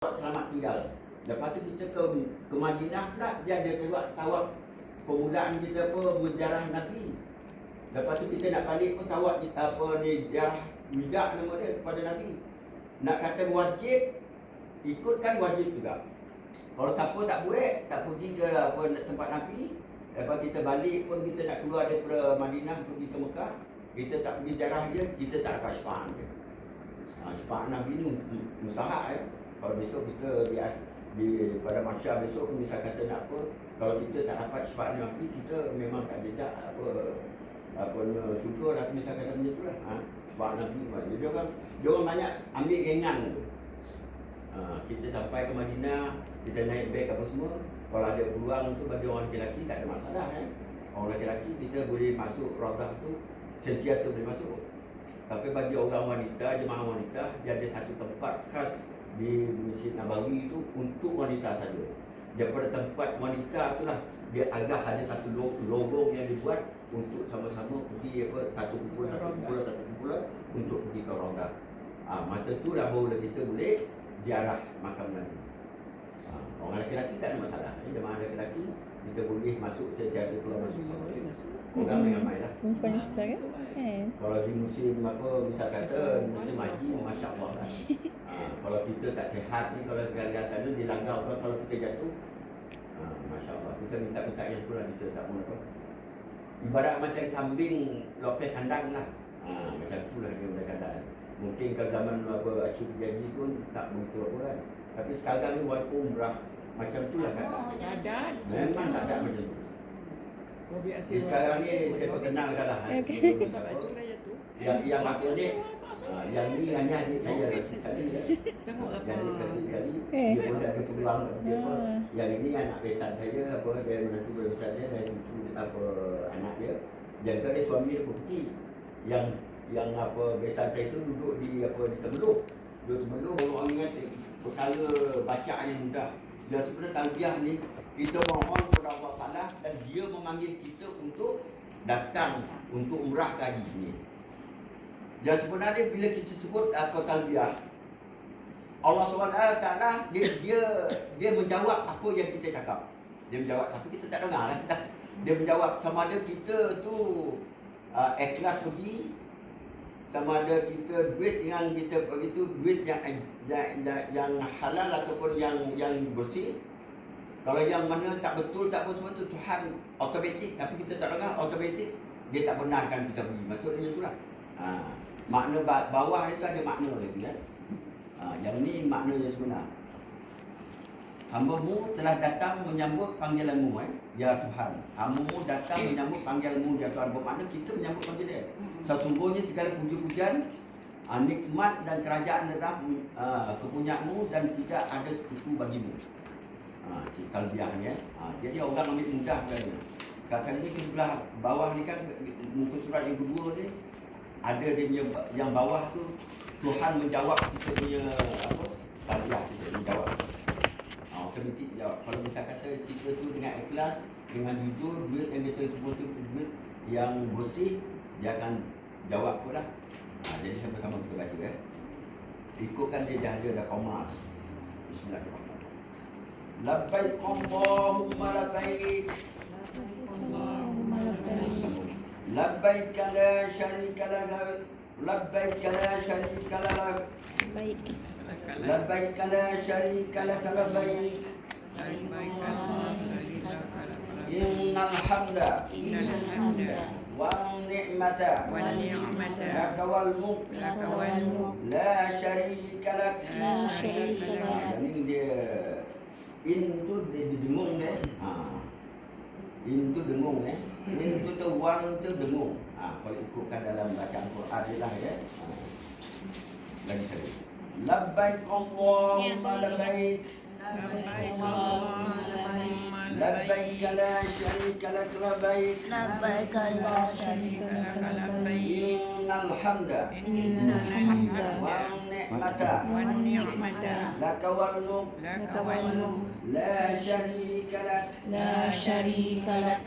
selamat tinggal. Lepas tu kita ke Madinah pula, dia ada tawaf permulaan kita apa menjarah Nabi. Lepas tu kita nak balik pun tawaf apa ni jarah widak nama dia kepada Nabi. Nak kata wajib, ikutkan wajib juga. Kalau siapa tak buat, tak pergi ke apa tempat Nabi, lepas kita balik pun kita nak keluar daripada Madinah pergi ke Mekah, kita tak pergi jarah dia, kita tak dapat syafaat dia. Syafaat Nabi ni mustahak ya. Kalau besok kita di pada masyarakat besok misal kata nak apa, kalau kita tak dapat syafaat Nabi, kita memang tak jejak apa syukur lah misal kata macam itulah. Syafaat Nabi. Dia orang banyak ambil gengan tu. Kita sampai ke Madinah, kita naik beg apa semua. Kalau ada peluang tu bagi orang lelaki tak ada masalah Orang lelaki kita boleh masuk Raudah tu sentiasa boleh masuk. Tapi bagi orang wanita, jemaah wanita, dia ada satu tempat khas di Masjid Nabawi itu untuk wanita saja. Daripada tempat wanita itulah dia agak ada satu lorong yang dibuat untuk sama-sama pergi satu kumpulan untuk pergi ke Raudah. Masa tu lah baru kita boleh ziarah makam Nabi. Orang lelaki tak ada masalah. Jemaah lelaki kita boleh masuk sentiasa keluar masuk. Orang ramai lah. Kalau di musim apa, misal kata musim haji, masya-Allah lah. Kalau kita tak sihat ni, kalau gara-gara tu dilanggar kalau kita jatuh, masya-Allah. Kita minta yang tu lah, kita tak mahu apa. Ibarat macam kambing lopek kandang lah. Macam tu lah dia boleh kandang. Mungkin kalau zaman apa acik jadi pun tak begitu apa kan. Tapi sekarang ni walaupun umrah macam tu lah kandang. Memang tak ada macam tu. Sekarang ni saya perkenalkan lah. Yang aku ni, yang ni hanya saya sekali ya. Yang ni kali dia boleh ada peluang dia apa. Yang ini anak besan saya apa dia menantu besan dia dan cucu apa anak dia. Yang dia suami dia pergi. Yang apa besan saya tu duduk di apa di Temeluk. Orang ingat perkara bacaan yang mudah. Dan sebenarnya talbiah ni kita mohon kepada Allah Taala dan dia memanggil kita untuk datang untuk umrah ke haji ni. Dan sebenarnya bila kita sebut apa talbiah, Allah SWT dia menjawab apa yang kita cakap. Dia menjawab tapi kita tak dengar lah. Dia menjawab sama ada kita tu ikhlas pergi, sama ada kita duit yang kita begitu duit yang halal ataupun yang bersih. Kalau yang mana tak betul Tuhan automatik tapi kita tak dengar automatik dia tak benarkan kita pergi. Maksudnya itulah. Makna bawah itu ada makna lagi ya. Yang ni makna yang sebenar. Hamba-Mu telah datang menyambut panggilan-Mu ya Tuhan. Hamba-Mu datang menyambut panggilan-Mu ya Tuhan. Bermakna kita menyambut panggilan. Sesungguhnya segala puji-pujian, nikmat dan kerajaan adalah kepunyaan-Mu dan tidak ada sekutu bagi-Mu. Talbiahnya. Jadi orang ambil mudah kan. Kata ini sebelah bawah ni kan muka surat yang kedua ni ada dia punya yang bawah tu Tuhan menjawab kita punya apa? Talbiah kita menjawab. Otomatik jawab. Kalau misal kata kita tu dengan ikhlas, dengan jujur, duit yang kita sebut tu duit yang bersih, dia akan jawab pula. Jadi sama-sama kita baca ya. Ikutkan dia ada koma. Bismillahirrahmanirrahim. Labbaik Allahumma labbaik. Labbaik la syarika lak. Labbaik la syarika lak. Labbaik la syarika lak. Labbaik. Innal hamda wan ni'mata laka wal mulk la syarika lak. Ini dia in tu dengung deh. In tu dengung in tu wan tu dengung. Kalau ikutkan dalam bacaan Quran dia lah ya. Lagi sekali. Labbaik Allahumma labbaik. Labbaik la syarika lak. Labbaik. Labbaik la syarika lak. Labbaik. Innal hamda wan ni'mata laka wal mulk la syarika lak.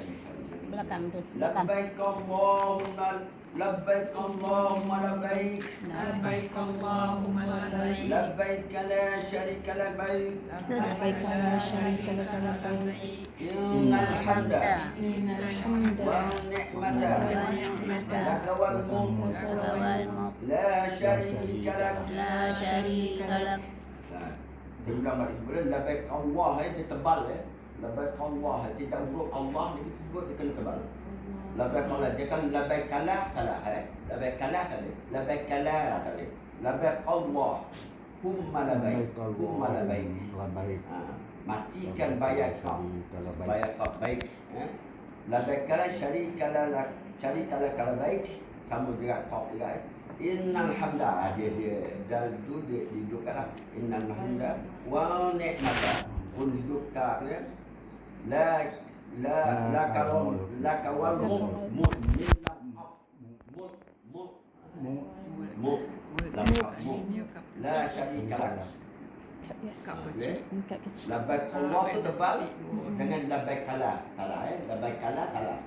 Belakang tu. Labbaik Allahumma labbaik Allahumma labbaik, labbaik Allahumma labbaik, labbaik la syarika labbaik, labbaik la syarika laka labbaik, innal hamda innal hamda wa ni'mata wa ni'mata laka wal mulk laka wal mulk la syarika lak. la syarika lak. Saya ulang balik semula, labbaik Allah dia tebal labbaik Allah, tidak huruf Allah dia sebut dia kena tebal. Labbaik Allah dia kan labbaik kalah salah labbaik kalah tadi, labbaik kalah tadi, labbaik Allah humma labbaik, humma labbaik. Matikan bayat kau baik. Labbaik kalah syarika lak, syarika lak labbaik, sama juga kau juga. Innal hamda dia dal tu dia hidupkanlah innal hamda wa ni'mata pun hidupkan la kawal la syarika lak. Kat biasa. Okey. Kat kecil. Labbaik Allah tu tebal dengan labbaik kalah salah labbaik kalah salah.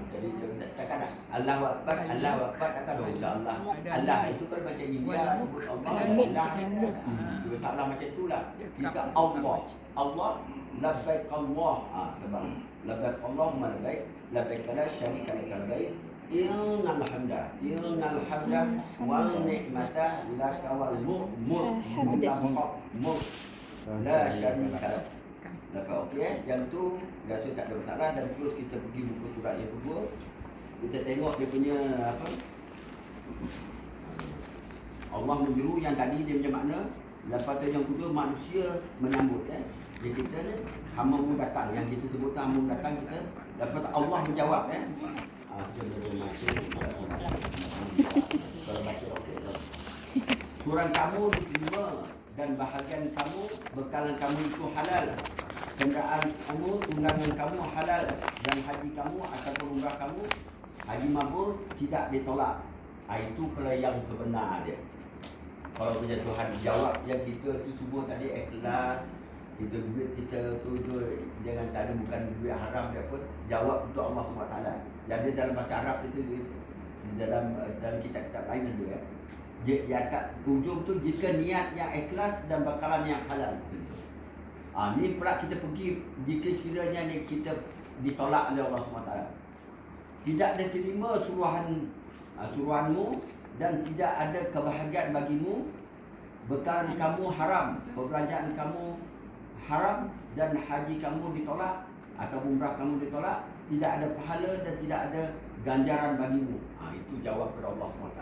Jadi takkan Allahu Akbar, Allahu Akbar takkan ada Allah. Allah itu kan macam India sebut Allah, Allah. Dia salah macam itulah. Kita Allah, Allah labbaik Allah. Tebal. Labbaik Allahumma labbaik, labbaik la syarika lak labbaik. Innal hamda wa ni'mata laka wal mulk la syarika lak. Dapat okey yang tu rasa tak ada masalah dan terus kita pergi buku surat yang kedua. Kita tengok dia punya apa? Allah menyeru yang tadi dia punya makna. Lepas tu yang kedua manusia menyambut Jadi kita ni hamba-mu datang yang kita sebut hamba-mu datang kita. Lepas tu Allah menjawab Surang kamu diterima dan bahagian kamu, bekalan kamu itu halal. Kenderaan kamu, tunangan kamu halal. Dan haji kamu ataupun umrah kamu, haji mabrur tidak ditolak. Itu kalau yang sebenar dia. Kalau punya Tuhan jawab yang kita tu semua tadi ikhlas, kita duit kita tu jangan tak ada bukan duit haram dia pun jawab untuk Allah SWT. Jadi dalam bahasa Arab itu di dalam kitab-kitab lain ada dia kat hujung tu jika niat yang ikhlas dan bakalan yang halal. Ni pula kita pergi jika sekiranya ni kita ditolak oleh Allah SWT. Tidak ada terima suruhanmu dan tidak ada kebahagiaan bagimu. Bekalan kamu haram, perbelanjaan kamu haram dan haji kamu ditolak atau umrah kamu ditolak. Tidak ada pahala dan tidak ada ganjaran bagimu. Itu jawab kepada Allah SWT.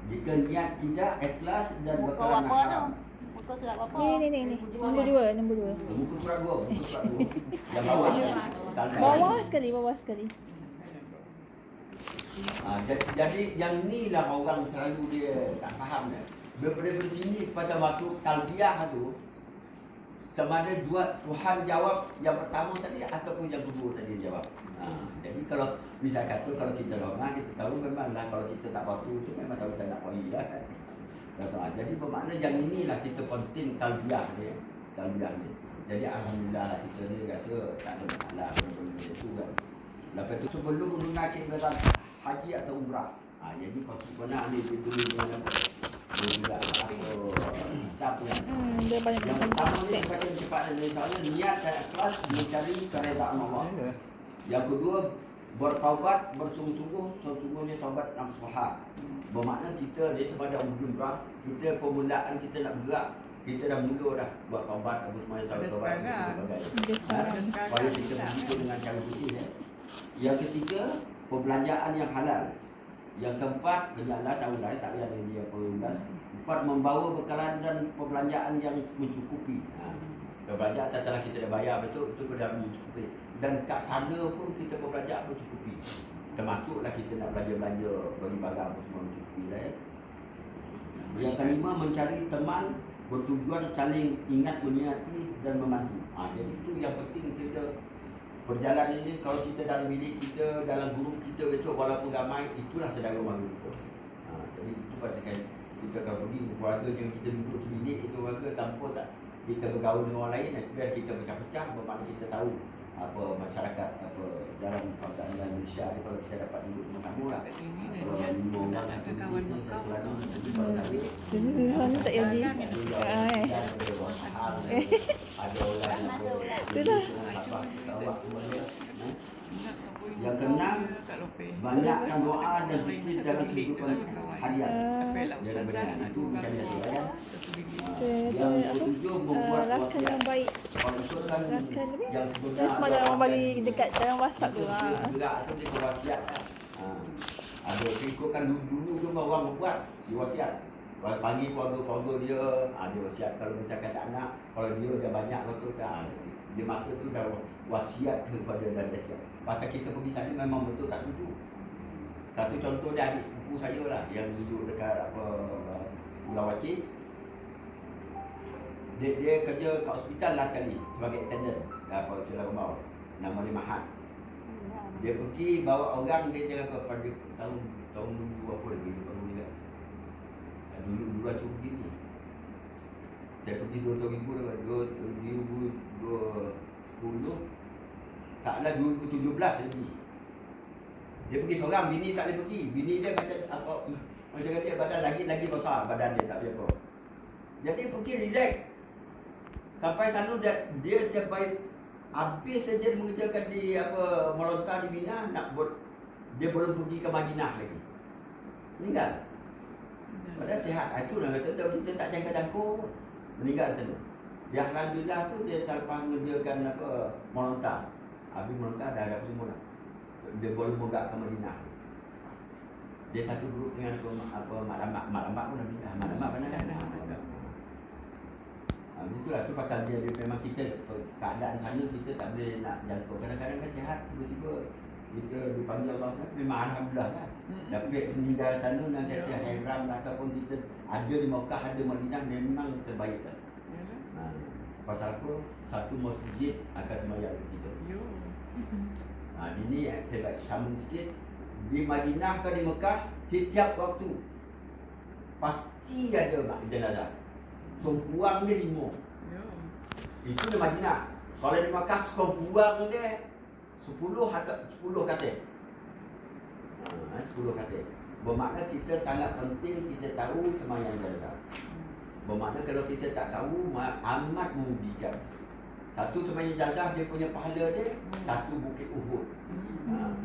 Jika niat tidak ikhlas dan bekalan haram. Muka surat berapa? Ni. Nombor 2. Muka surat 2. Yang bawah. Bawah sekali. Jadi yang ni lah orang selalu dia tak faham dah. Daripada sini pada waktu talbiyah tu sama ada dua Tuhan jawab yang pertama tadi ataupun yang kedua tadi jawab. Jadi kalau misal kata kalau kita lama kita tahu memanglah kalau kita tak waktu tu memang tahu tak nak pergi lah. Jadi bermakna yang inilah kita penting talbiyah ni. Jadi alhamdulillah lah kita ni rasa tak ada masalah benda-benda itu kan. Lepas tu sebelum menunaikan ibadat haji atau umrah. Jadi kalau sebenar ni kita dengan apa? Bila tak punya. Yang pertama ni baca cepat dan soalnya niat dan ikhlas mencari keredaan Allah. Yang kedua bertaubat bersungguh-sungguh taubat nasuha. Bermakna kita ni sepada umrah, kita permulaan kita nak bergerak, kita dah mula dah buat taubat apa semua taubat. Supaya kita begitu dengan cara putih Yang ketiga perbelanjaan yang halal. Yang keempat berjalan tahu lah tak payah dia perbelanjaan. Empat membawa bekalan dan perbelanjaan yang mencukupi. Perbelanjaan setelah kita dah bayar betul itu sudah mencukupi. Dan kat sana pun kita perbelanjaan mencukupi. Termasuklah kita nak belanja beli barang apa semua mencukupi lah Yang kelima mencari teman bertujuan saling ingat menyati dan membantu. Jadi itu yang penting kita perjalanan ini kalau kita dalam bilik kita, dalam grup kita besok walaupun ramai, itulah saudara mara kita. Jadi itu katakan kita kalau pergi keluarga yang kita duduk sebilik itu keluarga tanpa tak kita bergaul dengan orang lain biar kita pecah-pecah bermakna kita tahu apa masyarakat apa dalam kawasan Malaysia ni, kalau kita dapat duduk bersama lah. Kat sini kan Kalau dia 5 orang nak ke kawan kau so Sana tak jadi. ada orang Itulah. yang keenam, banyakkan doa dan zikir dalam kehidupan harian. Jangan benar itu macam biasa kan. Yang ketujuh, membuat Rakan yang baik. Kalau itu kan Rakan ni. yang Dan sebenar semalam orang bagi dekat dalam WhatsApp tu. Gerak tu dia berwasiat kan. Ada ikutkan dulu tu orang membuat dia wasiat. Kalau panggil keluarga-keluarga dia, dia wasiat. Kalau misalkan tak nak, kalau dia dah banyak waktu kan, dia masa tu dah wasiat kepada dan wasiat. Pasal kita pergi sana memang betul tak setuju. Satu contoh dia adik sepupu saya lah yang duduk dekat apa Pulau Wacik. Dia kerja kat hospital lah sekali sebagai attendant apa Celah Rembau. Nama dia Mahat. Dia pergi bawa orang dia cakap pada tahun dulu apa lagi baru ni kan. Dulu tu begini. Saya pergi 2020 taklah 2017 lagi. Dia pergi seorang, bini tak boleh pergi. Bini dia macam apa macam kata badan lagi besar badan dia tak boleh apa. Jadi pergi relax. Sampai sana dia sampai habis saja mengerjakan di apa melontar di Mina nak dia belum pergi ke Madinah lagi. Meninggal. Padahal sihat. Itulah kata kita tak jangka-jangka meninggal sana. Yang alhamdulillah tu dia selepas mengerjakan apa melontar. Habis melontar dah ada semua dah. Dia boleh mogak ke Madinah. Dia satu grup dengan apa mak lambak pun dah meninggal. Mak lambak mana kan? Itulah tu pasal dia memang kita keadaan sana kita tak boleh nak jangkau. Kadang-kadang kan sihat tiba-tiba kita dipanggil Allah kan memang alhamdulillah kan. Dapat meninggal sana nak kata ihram ataupun kita ada di Mekah ada Madinah memang terbaik kan. Pasal apa? Satu masjid akan sembahyang kita. Ini saya buat sambung sikit. Di Madinah ke di Mekah setiap waktu pasti ada mak jenazah. Kurang dia 5. Itu di Madinah. Kalau di Makkah kurang dia 10 katil. 10 katil. Bermakna kita sangat penting kita tahu sembahyang jenazah. Bermakna kalau kita tak tahu amat merugikan. Satu sembahyang jenazah dia punya pahala dia satu bukit Uhud.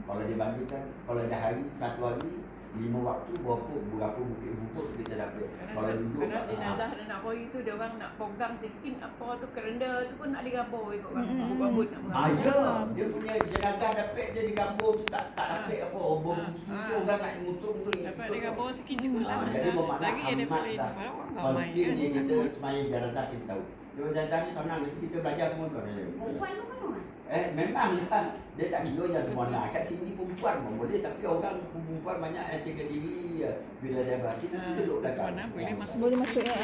Kalau dibandingkan kalau dah hari satu hari 5 waktu berapa bukit Uhud kita dapat. Kalau duduk jenazah dia nak boi tu dia orang nak pegang sikit apa tu kerenda tu pun nak digabur ikut orang rambut nak mengambil. Ya, dia punya jenazah dapat dia digabur tu tak dapat apa orang orang nak musuh tu dapat digabur sikit je lah. Jadi bermakna Lagi ada boleh orang ramai kan. penting kita sembahyang jenazah kita tahu. Jenazah ni senang nanti kita belajar semua tu. Perempuan tu kan orang? Memang kan dia tak kira yang semua nak kat sini perempuan pun boleh tapi orang perempuan banyak yang jaga diri bila dia berarti kita duduk belakang. Boleh masuk. Boleh masuk ya.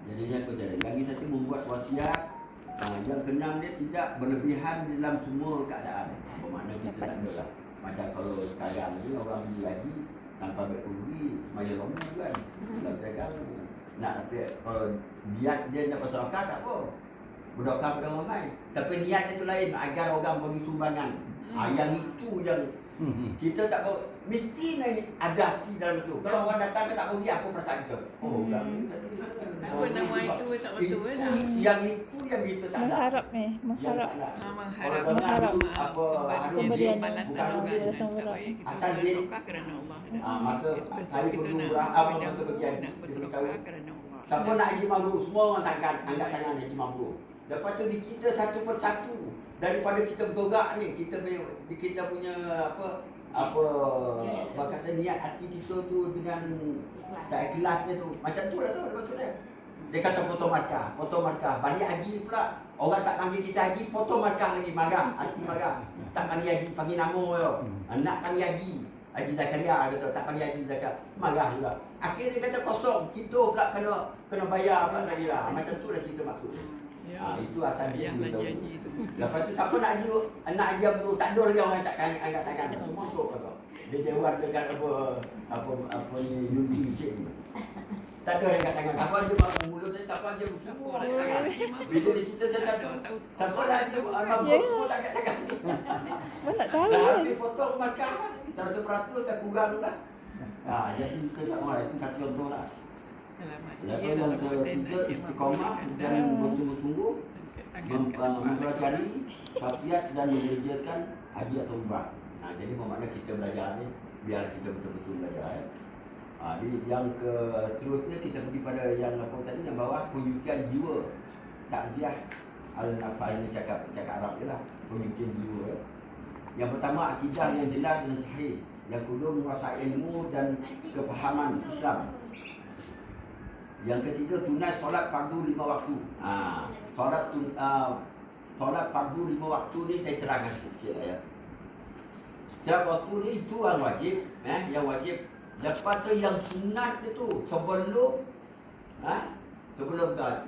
Jadinya apa jadi? Lagi satu membuat wasiat. Yang keenam dia tidak berlebihan dalam semua keadaan. Bermakna kita tak ada lah. Macam kalau sekarang ni orang beli lagi tanpa berkundi maya lama kan. Kalau dagang nak dapat kalau niat dia nak bersedekah tak apa. Berdoa pada ramai. Tapi niat itu lain agar orang bagi sumbangan. Yang itu yang kita tak mesti ada hati dalam itu. Kalau orang datang tak bagi apa perasaan kita? Orang Apa nama itu tak betul dah. Yang itu yang kita tak ada. Mengharap mengharap. Mengharap apa pemberian balasan orang. Asal dia bersedekah kerana Allah. maka saya kita perlu nak maka bagian nak bersedekah kerana Allah. siapa nak haji mabrur semua orang angkat tangan haji mabrur. Lepas tu di kita satu persatu daripada kita bergerak ni kita punya apa kata niat hati kita tu dengan tak ikhlas dia tu macam tu lah tu maksudnya. Dia kata potong markah balik haji pula orang tak panggil kita haji potong markah lagi marah hati marah tak panggil haji panggil nama yo anak panggil haji Zakaria kata tak panggil haji Zakaria marah juga akhirnya dia kata kosong kita pula kena bayar apa lagi lah macam tu lah kita maksud. Itu asal dia tu. Lepas tu siapa nak haji anak haji Abdul tak ada lagi orang tak angkat tangan semua tu kata. Dia jawab dekat apa ni Yudi Syed ni. Tak ada orang kat tangan. Siapa dia makan mulut dia, siapa dia bercumbu kat tangan. Bila dia cerita satu, siapa lah dia abang bercumbu tak kat tangan. Mana tak tahu Dah kan. habis potong makan lah. 100% dah kurang lah. Jadi kita tak mahu, itu satu contoh lah. Lepas yang ketiga, istiqamah dan bersungguh-sungguh mempelajari, khasiat dan mengerjakan haji atau umrah. Jadi bermakna kita belajar ni, biar kita betul-betul belajar. Jadi yang seterusnya kita pergi pada yang apa tadi, yang bawah, pencucian jiwa. Takziah apa ini cakap Arab je lah, pencucian jiwa. Yang pertama, akidah yang jelas dan sahih. Yang kedua, menguasai ilmu dan kefahaman Islam. Yang ketiga, tunai solat fardu 5 waktu. Solat fardu 5 waktu ni saya terangkan sikit ya. Setiap waktu ni itu yang wajib, yang wajib. Lepas tu yang sunat itu sebelum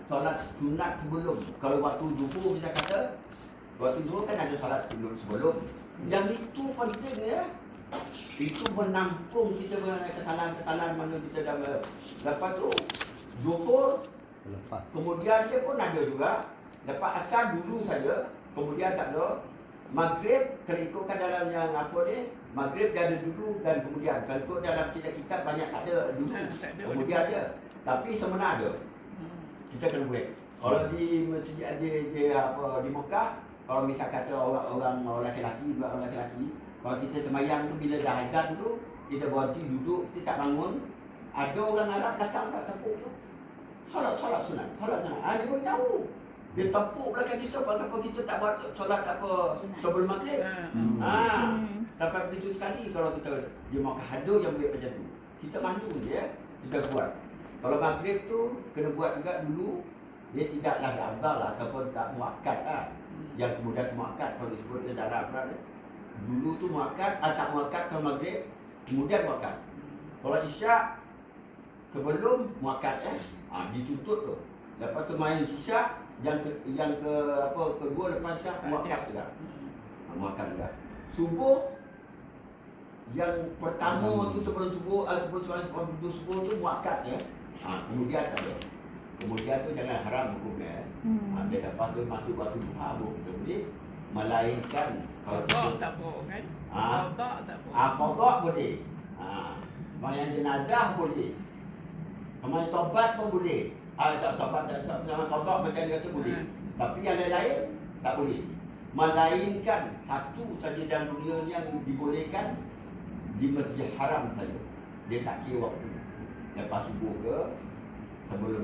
solat sunat sebelum. Kalau waktu zuhur kita kata, waktu zuhur kan ada solat sebelum. Yang itu penting ya. Itu menampung kita kesalahan-kesalahan mana kita dah. Lepas tu zuhur, kemudian dia pun ada juga. Lepas asar dulu saja, kemudian tak ada. Maghrib, kalau ikutkan dalam yang apa ni, maghrib dia ada dulu dan kemudian. Kalau ikut dalam kitab banyak tak ada dulu, kemudian dia. Tapi sebenarnya ada. Kita kena buat. Kalau di masjid di Mekah, kalau misal kata orang lelaki-lelaki, orang lelaki, kalau kita sembahyang tu bila dah azan tu, kita berhenti duduk, kita tak bangun. Ada orang Arab datang tak tepuk tu. Solat sunat. Dia pun tahu. Dia tepuk belakang kita, kenapa kita tak buat solat apa sebelum maghrib. Dapat begitu sekali kalau kita dia makan hadu yang buat macam tu. Kita mandu je, kita buat. Kalau maghrib tu kena buat juga dulu. Dia tidaklah afdal lah ataupun tak muakkad lah. Yang kemudian muakkad kalau disebut dia darah berat. Dulu tu muakkad, tak muakkad kalau maghrib, kemudian muakkad. Kalau isyak sebelum muakkad dituntut tu. Lepas tu main isyak kedua lepas isyak muakkad juga. Muakkad juga. Subuh yang pertama tu sebelum subuh tu muakkad ya. Kemudian tak ada. Kemudian tu jangan haram hukumnya. Dia lepas tu masuk waktu duha kita boleh melainkan kalau Qadha tak boleh kan? Qadha tak boleh. Qadha boleh. Sembahyang jenazah boleh. Sembahyang taubat pun boleh. Taubat qadha macam dia kata boleh. Tapi yang lain tak boleh. Melainkan satu saja dalam dunia yang dibolehkan di Masjid Haram saja. Dia tak kira waktu. Lepas subuh ke sebelum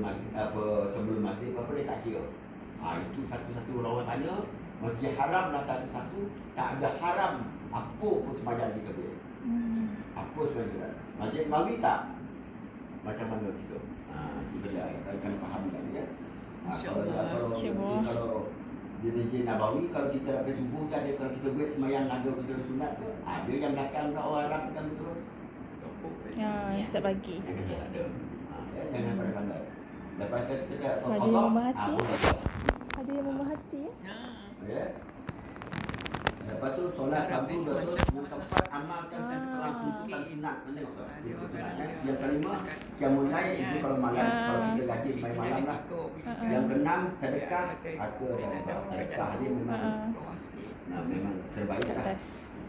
maghrib apa dia tak kira. Itu satu-satu orang tanya, Masjid Haram lah satu-satu, tak ada haram apa pun sembahyang di kabir. Apa sembahyang. Masjid Nabawi tak. Macam mana kita? Kita dah akan faham kan ya. Kalau di Masjid Nabawi kalau kita habis subuh kan ada, kalau kita buat sembahyang ada kita sunat tu, ada yang belakang orang Arab kan betul. Tak bagi. Ada. Jangan pandai-pandai. Lepas tu kita Ada yang memahati. Ada yang memahati ya. Lepas tu solat Sabtu betul yang keempat amalkan sesuatu sunat. Tengok tu. Yang kelima qiyamul lail itu kalau malam, kalau kita gaji main malam lah. Yang keenam sedekah atau sedekah dia memang terbaik lah.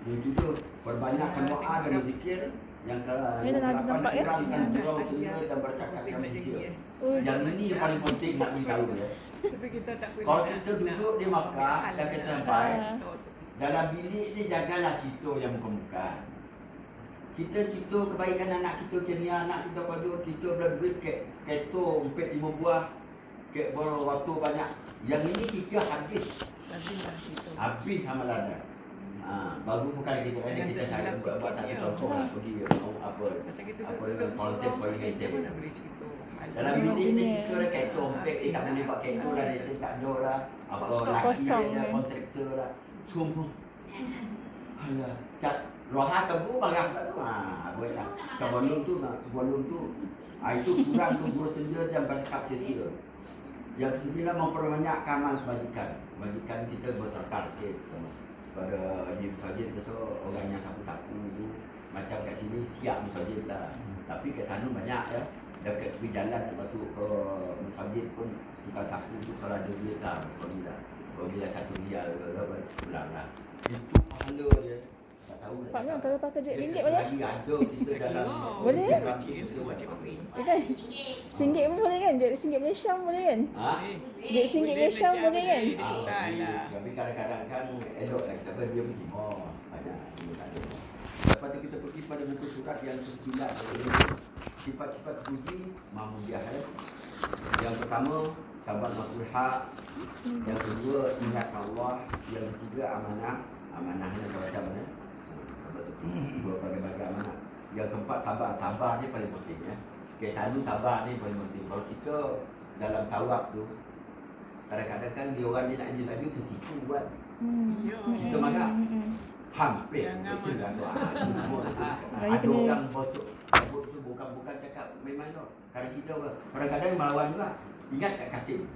Yang tujuh perbanyakkan doa dan zikir. Yang nampak ya? dan bercakap zikir. Yang ini yang paling penting nak beritahu ya. Tapi kita tak boleh. Kalau kita duduk di Makkah dan kita sampai dalam bilik ni janganlah cerita yang muka-muka. Kita cerita kebaikan anak kita, macam anak kita pada kita belah duit kereta 4-5 buah, kek waktu banyak. Yang ini kita habis amalan dia. Baru bukan kita saya buat tak contoh lah pergi apa konten politik. Dalam bilik ni kita dah kereta 4 tak boleh buat kereta lah, dia tak ada lah. Apa laki dia kontraktor lah. Semua. Alah, roha tebu marah tak tu. Bolehlah. Sebelum tu itu kurang tu guru senja dan bercakap sia-sia. Yang kesembilan memperbanyak amal kebajikan. Kebajikan kita berserta sikit pada di masjid tu orang yang sapu-sapu tu macam kat sini siap masjid lah. Tapi kat sana banyak ya. dekat tepi jalan nak masuk ke masjid pun kita sapu tu kalau ada duit lah bila 1 riyal ke apa pulang lah. Itu pahala dia. Tak tahu Pak Ngah, kalau pakai duit ringgit boleh? boleh? Ada kita dalam Boleh? Kan? RM1 pun boleh kan? Duit RM1 Malaysia pun boleh kan? Ha? Duit RM1 Malaysia pun boleh kan? Tapi kadang-kadang kan elok lah kita dia pergi. Oh, ada. Lepas tu kita pergi pada buku surat yang ke-9. Sifat-sifat puji Mahmudiyah. Yang pertama, sabar makul hak. Yang kedua, ingat Allah. Yang ketiga, amanah. Amanah ni macam mana? Dua berbagai amanah. Yang keempat, sabar. Sabar ni paling penting ya. Okay, selalu sabar ni paling penting. Kalau kita dalam tawaf tu, kadang-kadang kan dia orang ni nak anjing lagi tersipu buat. Kita marah. Hampir betul lah tu. Ada orang bosok tu bukan cakap memang tu. Kadang kita kadang-kadang melawan juga. Ingat tak Kasim?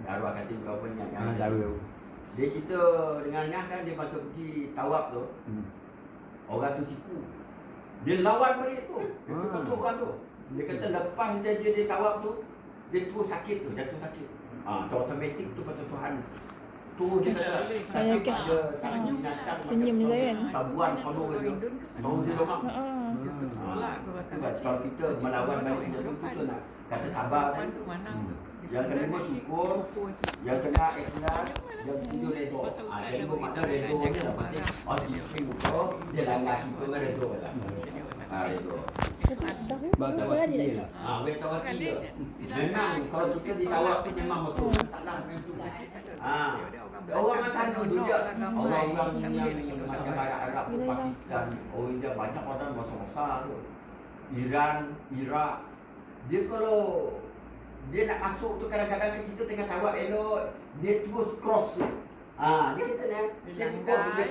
Arwah Kasim kau pun ingat kan? Dia cerita dengan Ngah kan dia masuk pergi tawaf tu. Orang tu tipu. Dia lawan balik tu. Dia ketuk orang tu. Dia kata lepas dia tawaf tu, dia terus sakit tu, jatuh sakit. Tu automatik tu patut Tuhan. Tu dia kata Ayah cash. Senyum juga kan? Tabuan follow dia. Tahu dia lemah. Kalau kita melawan balik dia tu nak kata sabar kan. Yang kelima syukur, yang kena ikhlas, yang ketujuh redha. Yang kelima makna redha ni lah penting. Syukur, dia langgar kita kan redha lah. Redha. Berapa kali nak cakap? Bertawakil dia. Memang kalau kita ditawaf tu memang betul. Taklah memang orang macam tu juga. Orang-orang yang macam Arab, Pakistan, India banyak orang besar-besar tu. Iran, Iraq. Dia kalau dia nak masuk tu kadang-kadang kita tengah tawaf elok, dia terus cross tu. Dia kita ni, dia terus dia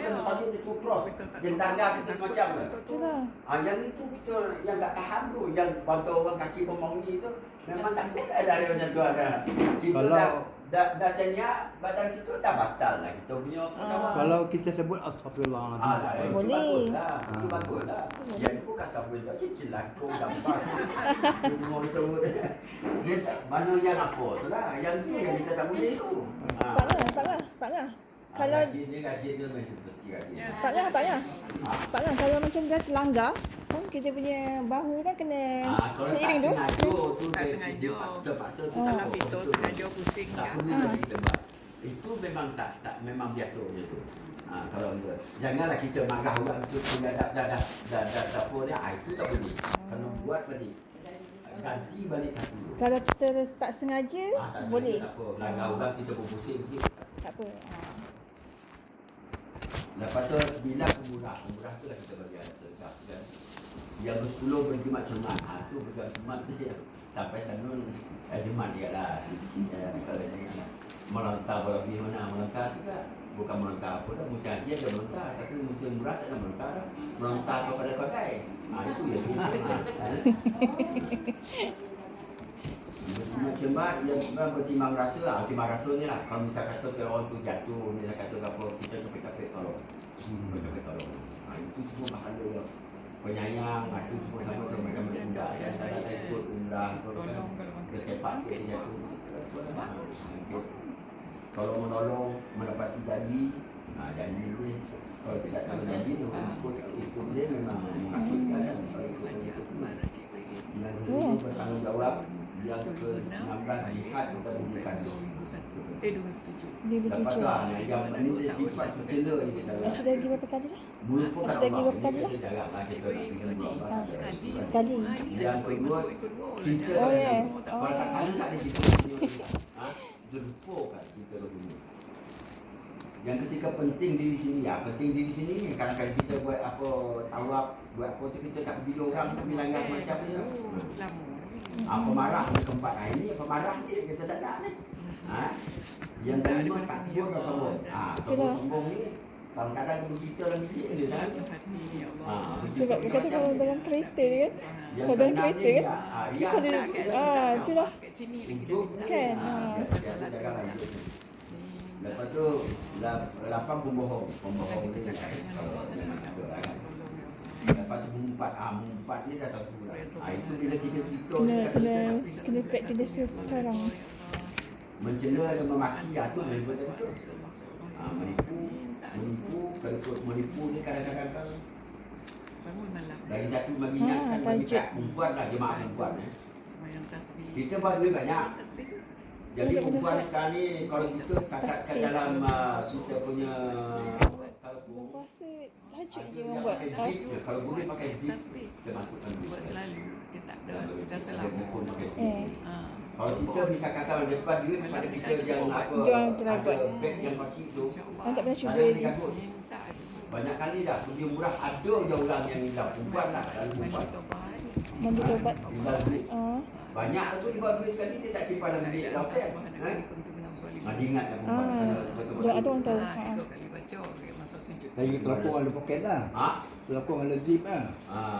terus cross. Dia tangga kita macam tu. Itulah. Yang itu kita yang tak tahan tu, yang bantu orang kaki pemongi tu memang tak boleh dari macam tu ada. Kita dah tanya badan kita dah batal lah kita punya Kalau kita sebut astagfirullahaladzim. Boleh. Itu baguslah. Yang itu kata benda cicil lah kau gambar. Dia mau sebut dia mana yang apa tu lah. Yang tu yang kita tak boleh tu. Pak Ngah. Kalau gaji dia macam seperti gaji. Pak Ngah, kalau macam dia terlanggar, kan kita punya bahu kan kena seiring tu. Tak sengaja. Terpaksa tu Kalau kita sengaja pusing tak kan. perlu lagi kita buat. Itu memang tak memang biasa je tu. Kalau dia janganlah kita marah orang tu dah apa dia, itu tak boleh. Kalau buat balik ganti balik satu. Kalau kita tak sengaja, boleh. Tak apa. Langgar orang kita pun pusing sikit. Tak apa. Lepas tu 9 umrah. Umrah tu lah kita bagi harta kan. Yang ke-10 berjimat cermat. Tu berjimat cermat tu je. Sampai sana cermat dia lah. Kalau jangan melontar kalau pergi mana. Melontar juga. Bukan melontar apa dah. Musim haji ada melontar. Tapi musim umrah tak ada melontar dah. Melontar kepada kodai. Itu yang kita. Cermat yang sebenarnya bertimbang rasa. Timbang rasa ni lah. Kalau misal kata orang tu jatuh, misal kata apa, kita capek-capek tolong. Capek-capek tolong. Itu semua pahala yang penyayang. Itu semua sama macam umrah. Yang tak ikut umrah. Kecepat dia jatuh. Kalau menolong, mendapati janji. Janji ni. Kalau tidak tahu janji tu, ikut dia memang mengakhirkan. Kalau ikut yang kedua bertanggungjawab. Yang ke-16 jihad kepada bumi kandung. 2007. Lepas tu yang ini sifat tercela ini Masih dah pergi berapa kali dah? melupakan Masih dah pergi Allah. berapa kali dah? Kita jaranglah kita nak pergi Allah. Sekali. Yang kedua, kita Oh, ya. kalau tak kali tak ada kita dia lupakan kita dulu. Yang ketiga penting diri sini. Penting diri sini ni kadang-kadang kita buat apa tawaf, buat apa tu kita tak pergi orang bilangkan macam ni. Pemarah yang keempat. Ini pemarah ni kita tak nak ni. Yang kelima takbur atau sombong. Sombong ni kadang-kadang kita dalam bilik dia kan. Sebab dia kata kalau dalam kereta kan. Kalau dalam kereta kan. Bisa dia. Itulah. Kan. Lepas tu 8 pembohong. Pembohong ni Lepas tu mengumpat ni dah tahu lah. Itu bila kita cerita ni Kena practice sekarang. mencela dan memaki tu lebih betul. Menipu kalau menipu ni kadang-kadang Bangun malam. dari satu mengingatkan bagi tajuk. perempuan lah, jemaah perempuan. Sembahyang tasbih. Kita buat duit banyak. Tasbih. Jadi perempuan sekarang ni kalau kita cakapkan dalam kita punya Bulan puasa tahajud je yang orang buat. pakai zip je. Kalau boleh pakai zip, Tasbih. kita masukkan zip. Buat selalu. Dia tak ada segala Ada buku pakai zip. Ah. Kalau kita bisa kata orang depan duit pada kita yang apa Jangan terlalu ada buat. beg yang kecil tu, Orang tak pernah cuba kadang ni. dia kabut. Minta je. Banyak kali dah pergi murah ada je orang yang hilang perempuan lah dalam perempuan. Mandi tobat. Hilang duit. Banyak tu dia buat duit sekali dia tak simpan dalam bilik lapan. Dia ingat lah perempuan sana betul-betul. Doa tu orang tahu. Dua kali baca masa sujud. Lagi telapung ada poket lah. Ha? Telapung ada zip lah.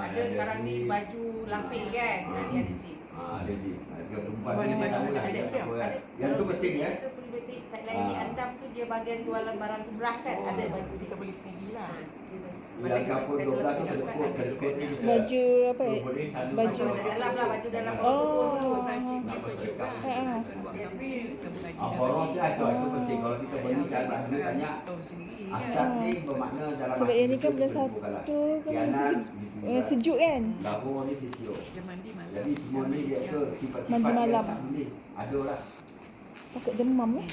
Ada sekarang ni baju lapik kan, dia ada zip. Ada zip. Dia perempuan Mana ni dia tahu lah Ada dia ada. apa kan. Yang tu penting ya. Kita beli baju selain ni andam tu dia bahagian jualan barang umrah kan, ada baju dia. Kita beli sendiri lah. Yang kapur 12 tu kedekut ni kita. Baju apa ya? Boleh selalu Baju. pakai. Dalam lah baju dalam Oh. Saya cik Nak baca pasal juga. dekat. Tapi temu lagi. Borong tu itu penting. Kalau kita beli kan duit banyak. Tahu sendiri kan. Asal ni bermakna dalam Sebab hati yang ni kan kita bulan kita bukanlah. 1 kan Kianat, mesti ditinggal. sejuk kan. Lahore ni sisio. Dia mandi malam. Jadi semua ni dia ke sifat-sifat Mandi yang malam. tak boleh. Ada lah. Takut demam lah.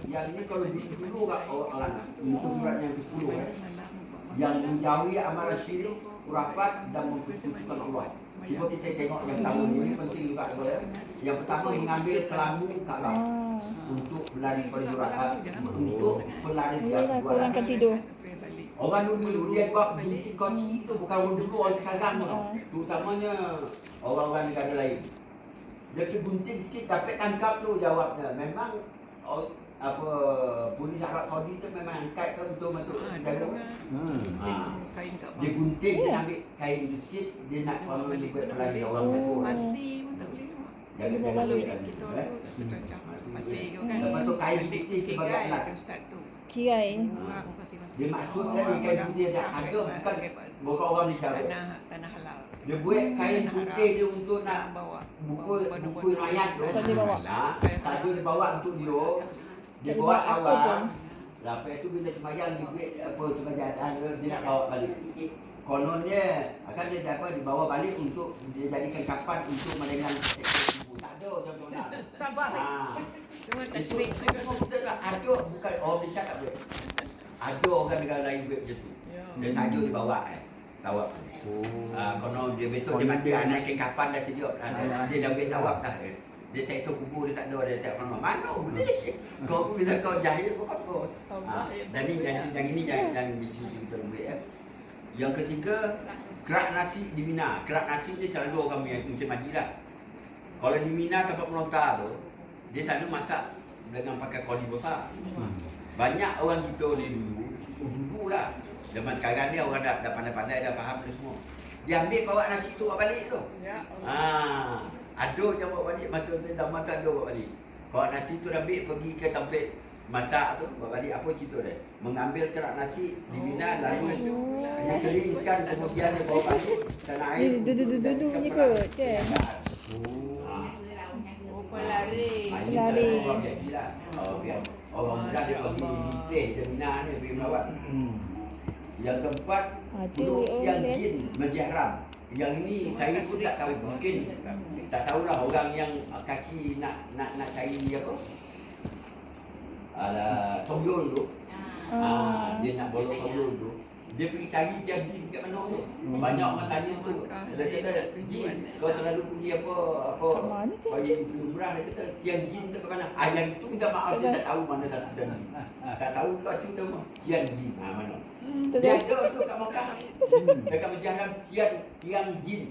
Yang ni kalau dulu orang itu surat yang ke-10 kan. Yang menjauhi amalan syirik, khurafat dan mempersekutukan Allah. Cuba kita tengok yang pertama ni penting juga saudara. Yang pertama mengambil kelambu Kaabah untuk pelari perjuraan, untuk pelari Yalah, korang akan tidur. Orang dulu dia buat binti kunci itu bukan orang dulu, orang sekarang tu. Terutamanya orang-orang negara lain. Dia pergi gunting sikit dapat tangkap tu jawabnya. Memang apa polis Arab Saudi tu memang angkat ke betul-betul jaga. Kain kat Dia gunting dia ambil kain tu sikit dia nak kalau dia buat pelari orang tu. Masih pun tak boleh tengok. Jaga Dia balik balik. kan. Kita tu tercocok. Masih kau kan. Lepas tu kain putih sebagai alat. Ustaz tu. Kirai. Dia maksud dia ni kain putih dia ada bukan orang Malaysia. Tanah halal. Dia buat kain putih dia untuk nak bawa buku mayat tu. Tak boleh bawa. Tak ada dia bawa untuk dia. Dia Tak boleh bawa bawa apa kawan. pun. Lepas tu bila sembahyang dia buat apa sembahyang dia nak bawa balik. Konon dia akan dia dapat dibawa balik untuk dia jadikan kapan untuk merengang ibu. Tak ada contoh nak. Sabar. Cuma Itu tasbih. memang betul lah. Ada bukan orang Malaysia tak boleh. Ada orang negara lain buat macam tu. Dia tajuk dibawa tawab. Konon dia besok dia mati naikin kapan dah sedia. Dia dah buat tawab dah. Dia seksa kubur dia tak ada, dia tak pernah. Mana boleh? Kau bila kau jahil bukan kau. Jadi yang ini jangan dicuci kita buat. Yang ketiga, kerak nasi di Mina. Kerak nasi ni selalu orang macam haji lah. Kalau di Mina tempat melontar tu, dia selalu masak dengan pakai koli besar. Banyak orang kita ni dulu lah. Zaman sekarang ni orang dah pandai-pandai, dah faham dah semua. Dia ambil bawa nasi tu bawa balik tu. Ada je bawa balik, masa saya dah masak ada bawa balik. Bawa nasi tu dah ambil pergi ke tempat masak tu, bawa balik. Apa cerita dia? Mengambil kerak nasi di Mina lalu dia keringkan kemudian dia bawa balik tanah air. Duduk punya kot kan. Oh, pelari. Pelari. Orang muda dia pergi litih je Mina ni pergi melawat. Yang keempat, Ada duduk orang yang lain. jin Masjid Haram. Yang ini saya pun tak tahu, mungkin tak tahulah orang yang kaki nak cari apa? Toyol tu. Dia nak bolong toyol tu. Dia pergi cari tiang jin kat mana tu. Banyak orang tanya tu. Dia kata, "Jin, kau selalu pergi apa Kat mana tiang pergi umrah?" Dia kata, "Tiang jin tu ke mana?" Yang tu minta maaf dia tak tahu mana tak tiang jin. Tak tahu kau cerita mah. Tiang jin. Mana? Dia ada tu kat Mekah. Dekat Masjid Haram tiang jin.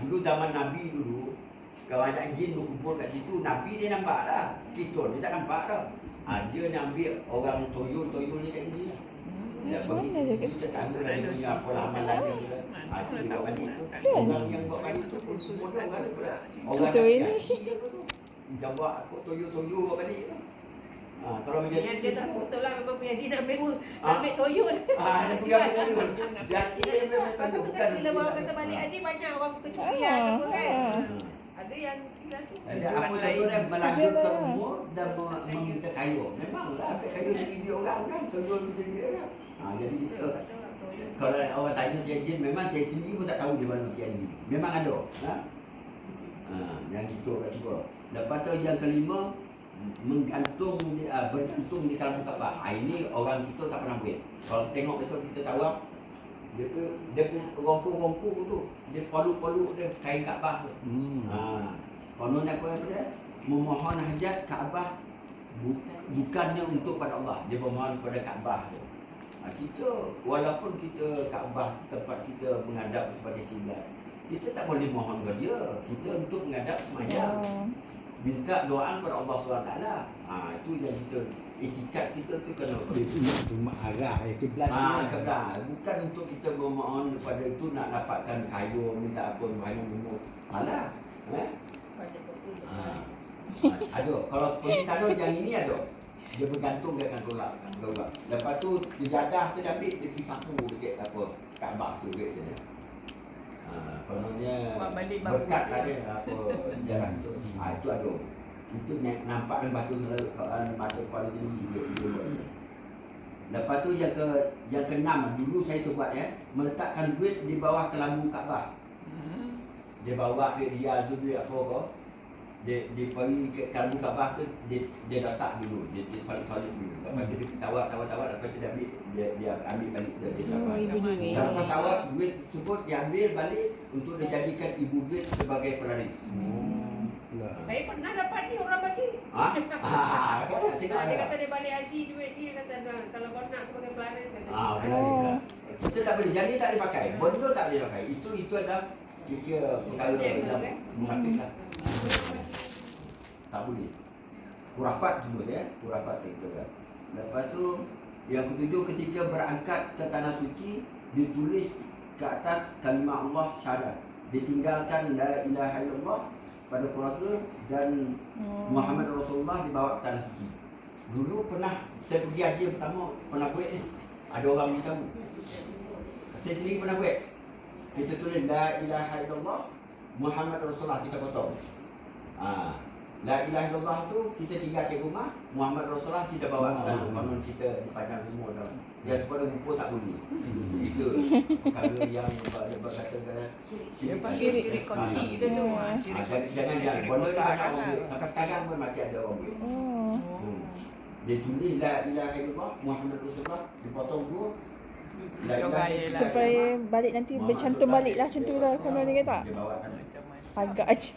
Dulu zaman Nabi dulu, kebanyakan jin berkumpul kat situ. Nabi dia nampak lah. Kita ni tak nampak dah. Dia nak ambil orang toyol ni kat sini lah. Dia pergi Mana dia kat kita tak ada lagi punya apa amalan dia. Dia buat balik tu. Kan? Orang yang buat balik tu pun semua dia orang pula. Orang Betul nak ini. kaki dia tu. Dia buat toyol buat balik tu. Kalau menjadi Yang dia tak betul lah memang punya dia nak ambil Ah. ambil toyol. dia pegang toyol. Jadi dia memang Pasal tu kan bila bawa kata balik haji banyak orang kecurian apa kan. Ada yang gila tu. Ada apa contoh dia melanjutkan umur dan meminta kayu. Memanglah ambil kayu dari dia orang kan, toyol dari dia kan. Jadi kita kalau orang tanya Cik Jin, memang saya sendiri pun tak tahu di mana Cik Jin. Memang ada. Yang itu kat situ. Lepas tu yang kelima, bergantung di dalam Kaabah. Ini orang kita tak pernah buat. Kalau tengok besok kita tahu dia rongku tu, dia paluk-paluk dia kain Kaabah tu. Konon apa dia? Memohon hajat Kaabah bukannya untuk pada Allah, dia memohon pada Kaabah dia. Kita walaupun kita Kaabah tempat kita menghadap kepada kiblat, kita tak boleh mohon kepada dia. Kita untuk menghadap sembahyang. Minta doa kepada Allah SWT. Itu yang kita etikat kita tu kena Cuma arah kiblat. kiblat. Bukan untuk kita memohon kepada itu nak dapatkan kayu, minta apa sembahyang umur. Alah. Banyak betul. Ada. Kalau pergi sana yang ini ada. Dia bergantung dengan golak. Lepas tu sejadah tu dia ambil, dia pergi sapu dekat apa Kaabah tu dekat dia. Kononnya Buat balik bambu berkat dia. lah dia apa sejarah tu. Itu ada. Itu nampak dengan batu selalu mata kepala sini dia. Lepas tu yang keenam, dulu saya tu buat meletakkan duit di bawah kelambu Kaabah. Dia bawa dia tu duit apa kau. Dia pergi ke kalbu Kaabah tu, dia letak dulu, dia solid dulu. Lepas tu dia tawar, lepas tu dia ambil balik dia letak. Ibu duit. Lepas tawar, duit tersebut dia ambil balik untuk dijadikan ibu duit sebagai pelaris. Saya pernah dapat ni orang bagi. Kan tengok Dia ada. kata dia balik haji duit dia kata kalau kau nak sebagai pelaris kata. Pelaris. Kita tak boleh, jadi tak boleh pakai. Benda tak boleh pakai. Itu adalah kira perkara yang munafik lah. Tak boleh. Kurafat semua kurafat kita kan. Lepas tu yang ketujuh, ketika berangkat ke tanah suci ditulis ke atas kalimah Allah syahadat. Ditinggalkan la ilaha illallah pada keluarga dan Muhammad Rasulullah dibawa ke tanah suci. Dulu pernah saya pergi haji yang pertama pernah buat ni. Ada orang beritahu. Saya sendiri pernah buat. Kita tulis la ilaha illallah Muhammad Rasulullah, kita potong. La ilaha illallah tu kita tinggal di rumah, Muhammad Rasulullah kita bawa ke sana. Konon kita dipajang semua dah. Dia pada rupa tak boleh. Itu perkara yang berkata Dia panggil syirik kunci kita tu. jangan benda ni banyak orang buat. Sampai sekarang pun masih ada orang buat. Dia tulis la ilaha illallah Muhammad Rasulullah, dipotong dua. La ilaha illallah. Supaya balik nanti bercantum balik lah macam tu lah konon dia kata. Dia bawa sana. Agak aja.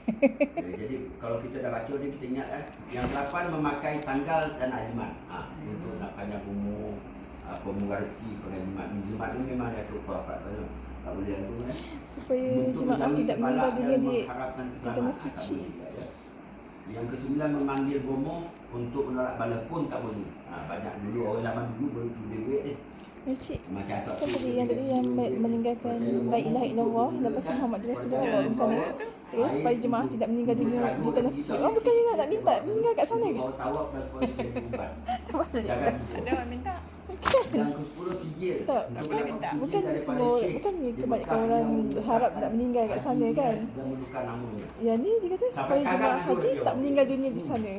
Jadi kalau kita dah baca ni kita ingat yang 8 memakai tanggal dan azmat. Untuk nak panjang umur, murah rezeki, pengajimat. Azmat ni memang ada apa-apa tu. Tak boleh lalu Supaya jemaah tidak meninggal dunia di tanah suci. Yang ke-9 memanggil bomoh untuk menolak bala pun tak boleh. Banyak dulu orang zaman dulu baru duit ni. Cik, Macam kan tadi yang meninggalkan la ilaha illallah lepas tu Muhammad Rasulullah di sana. Ya, supaya jemaah tidak meninggal dunia di tanah suci. Oh, bukannya nak minta meninggal kat sana ke? Kau tawaf dan kau jadi ubat. Terbalik. Jangan Ada orang minta. yang ke-10 sijil. Tak, bukan semua, bukannya kebanyakan orang harap nak meninggal kat sana kan? Dan menukar namanya. Yang ni dia kata supaya jemaah haji tak meninggal dunia di sana.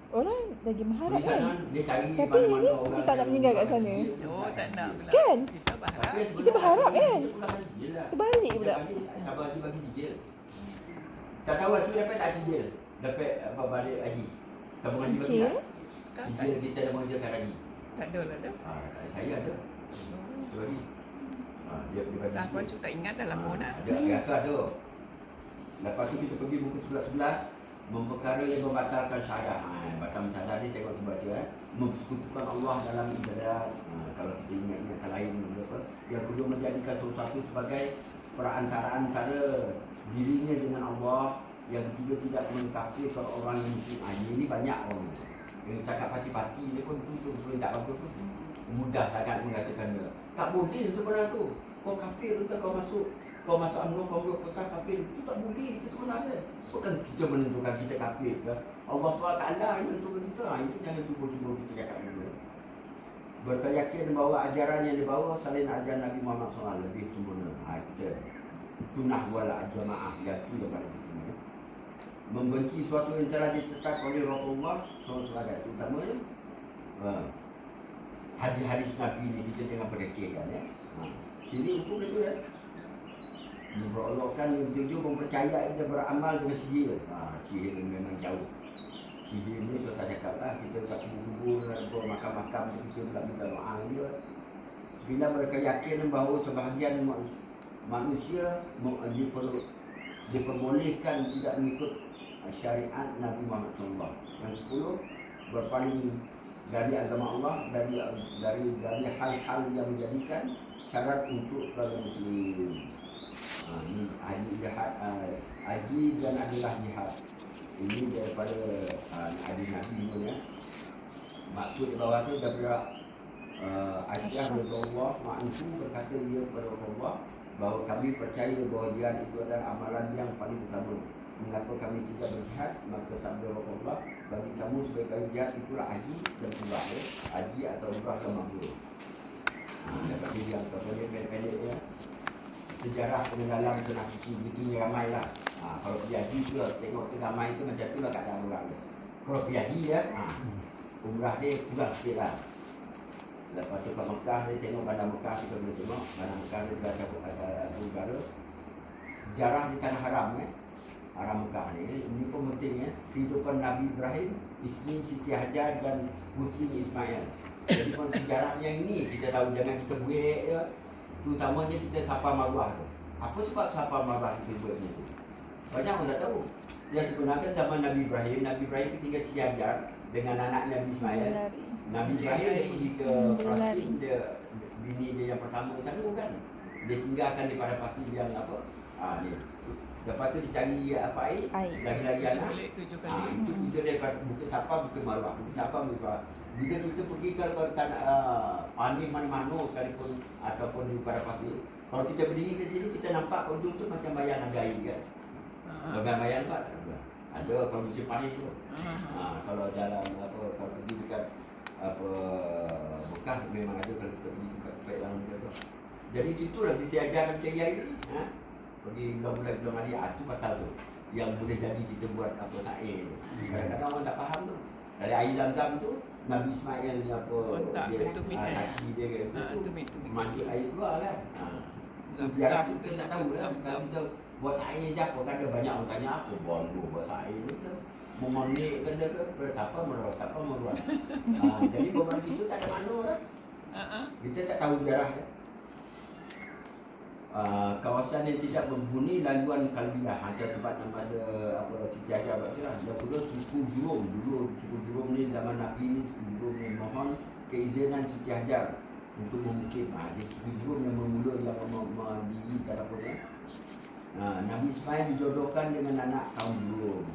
Orang lagi mengharap kan? Tapi yang ni dia tak nak meninggal kat sana. Oh, tak nak pula. Kan? Kita berharap. Kita berharap kan? Terbalik pula. Sabar haji bagi sijil. Tak tahu tu dapat tak sijil. Dapat apa balik haji. Tabung haji bagi Sijil? tak? Sijil kita dah mengerjakan haji. Tak ada lah dah. Saya ada. Dia bagi. Dia bagi. Tak, aku tak ingat dah lama dah. Ada, ada. Lepas tu kita pergi buku 11 memperkara yang membatalkan syahadah. Batal syahadah ni tengok tu baca mempersekutukan Allah dalam ibadat. Kalau kita ingat lain apa. Yang kedua menjadikan sesuatu sebagai perantaraan antara dirinya dengan Allah. Yang ketiga tidak mengkafirkan orang yang muslim. Ini banyak orang. Yang cakap pasti-pasti dia pun tu tak bagus tu. Mudah sangat mengatakan dia. Tak boleh sebenarnya tu. Kau kafir entah kau masuk kau masuk UMNO, kau duduk pecah kafir. Itu tak boleh, itu sebenarnya. Bukan kita menentukan kita kafir ke. Allah SWT yang menentukan kita. Itu jangan cuba-cuba kita cakap dulu. Berkeyakin bahawa ajaran yang dibawa selain ajaran Nabi Muhammad SAW lebih sempurna. Kita sunnah wala jamaah itu daripada kita. Membenci sesuatu yang telah ditetapkan oleh Rasulullah SAW, utamanya hadis-hadis Nabi ini kita jangan perdekikan ya. Sini hukum itu ya. Memperolokkan yang tujuh mempercayai dan beramal dengan sihir. Sihir memang jauh. Sihir ini saya cakap lah, kita kat kubur-kubur, makam-makam kita pula minta doa dia. Bila mereka yakin bahawa sebahagian manusia diperbolehkan tidak mengikut syariat Nabi Muhammad SAW. Yang 10, berpaling dari agama Allah, dari hal-hal yang menjadikan syarat untuk sebagai muslim. Ini haji dan adalah jihad. Ini daripada hadis Nabi ya. Maksud di bawah tu daripada Aisyah radhiyallahu anha berkata dia kepada Rasulullah bahawa kami percaya bahawa jihad itu adalah amalan yang paling utama. Mengapa kami tidak berjihad? Maka sabda Rasulullah, bagi kamu sebagai jihad itulah haji dan umrah ya. Haji atau umrah ke mabrur. Dapat dia yang pendek-pendek ya. Sejarah pengenalan Tanah Suci begitu ramailah. Kalau pergi haji ke tengok ke ramai tu macam tu lah keadaan orang dia. Kalau pergi haji ya, umrah dia kurang sikit lah. Lepas tu ke Mekah dia tengok bandar Mekah kita boleh tengok bandar Mekah dia berada di negara. Sejarah di tanah haram haram Mekah ini pun penting ya. Kehidupan Nabi Ibrahim, isteri Siti Hajar dan puteri Ismail. Jadi pun sejarah yang ini kita tahu, jangan kita buat ya. Terutamanya kita Safa Marwah tu. Apa sebab Safa Marwah kita buat macam tu? Banyak orang tak tahu. Yang sebenarnya zaman Nabi Ibrahim ketika Siti Hajar dengan anak Nabi Ismail. Nabi Ibrahim dia pergi ke Palestin, bini dia yang pertama di sana kan. Dia tinggalkan daripada pasir yang apa? Ni. Lepas tu dia cari apa air? Lagi-lagi anak. Itu tujuan daripada Bukit Safa, Bukit Marwah. Bukit Safa, Bukit Marwah. Bila kita pergi ke tanah panis mana-mana sekalipun ataupun di pada pasir, kalau kita berdiri ke sini kita nampak ujung tu macam bayang naga air kan. Bayang nampak tak? Ada kalau musim panis tu. Kalau jalan apa, kalau pergi dekat apa Mekah memang ada, kalau kita pergi tempat yang tu. Jadi situlah dia ajarkan cari air ni. Pergi bulan-bulan hari tu pasal tu yang boleh jadi kita buat apa sair. Kadang-kadang orang tak faham tu. Dari air Zam-Zam tu Nabi Ismail ni apa dia kaki dia tu mandi air keluar kan. Biar kita nak tahu kan. Kalau kita buat sair je apa kan, ada banyak orang tanya apa bondo buat sair tu. Memonik kan dia ke siapa meruat. Jadi beban itu tak ada makna dah. Kita tak tahu sejarah dia. Kawasan yang tidak berhuni laluan kalbiah, ada tempat nama ada apa Siti Hajar buat tu lah. Dan pula suku Jurum, dulu suku Jurum ni zaman Nabi ni, suku Jurum ni mohon keizinan Siti Hajar untuk memukim. Jadi suku Jurum yang bermula yang mendirikan apa ni. Nabi Ismail dijodohkan dengan anak kaum Jurum.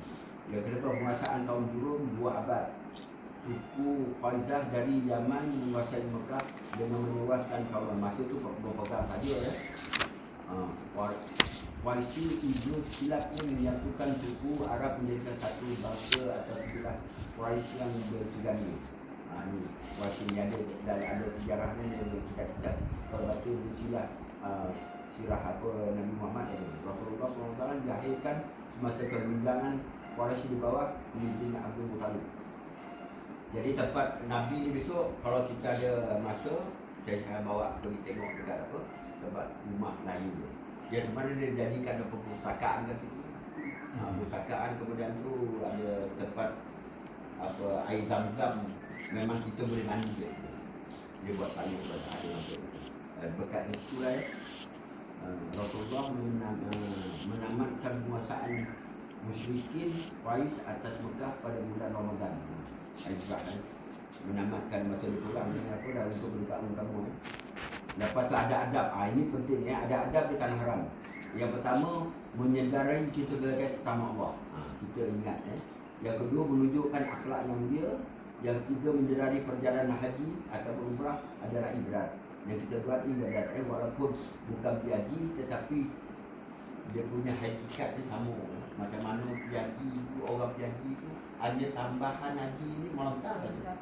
Yang kedua penguasaan kaum Jurum 2 abad. Suku Faizah dari Yaman menguasai Mekah dengan menewaskan kaum. Masa tu berpegang tadi ya. Waisi Ibnu Silap ini menyatukan suku Arab menjadi satu bangsa atau istilah Quraisy yang bertigani. Ini Waisi ni ada sejarahnya yang kita kalau baca silap sirah apa Nabi Muhammad Rasulullah SAW dilahirkan semasa kebilangan Quraisy di bawah pemimpin Abdul Muttalib. Jadi tempat Nabi ni besok kalau kita ada masa saya akan bawa pergi tengok dekat apa tempat rumah lain dia. Dia sebenarnya dia jadikan ada perpustakaan kat situ. Perpustakaan kemudian tu ada tempat apa air Zam-Zam, memang kita boleh mandi kat situ. Dia buat tanya buat air macam tu. Berkat itu lah Rasulullah menamatkan penguasaan musyrikin Quraisy atas Mekah pada bulan Ramadan. Juga menamatkan masa dia pulang dengan apa dah untuk beritahu kamu. Lepas tu ada adab. Ini penting ya, ada adab di tanah haram. Yang pertama menyedarai kita sebagai utama Allah. Kita ingat Yang kedua menunjukkan akhlak yang mulia. Yang ketiga menyedarai perjalanan haji atau umrah adalah ibadat. Yang kita buat ibadat walaupun bukan pergi haji tetapi dia punya hakikat dia sama. Macam mana piagi itu, orang piagi itu hanya tambahan haji ini melontar saja.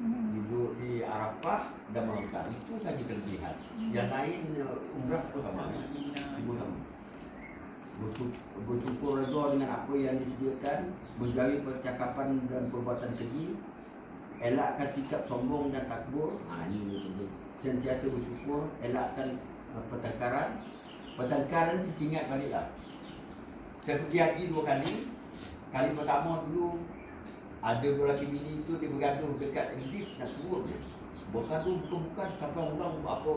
Duduk di Arafah dan melontar. Itu saja kelebihan. Yang lain umrah pun sama. Semua sama. Bersyukur reda dengan apa yang disediakan, menjauhi percakapan dan perbuatan keji, elakkan sikap sombong dan takbur. Ini sentiasa bersyukur, elakkan pertengkaran. Pertengkaran ingat baliklah. Saya pergi haji 2 kali. Kali pertama dulu ada 2 lelaki bini itu dia bergaduh dekat lift nak turun. Bergaduh bukan sampai orang apa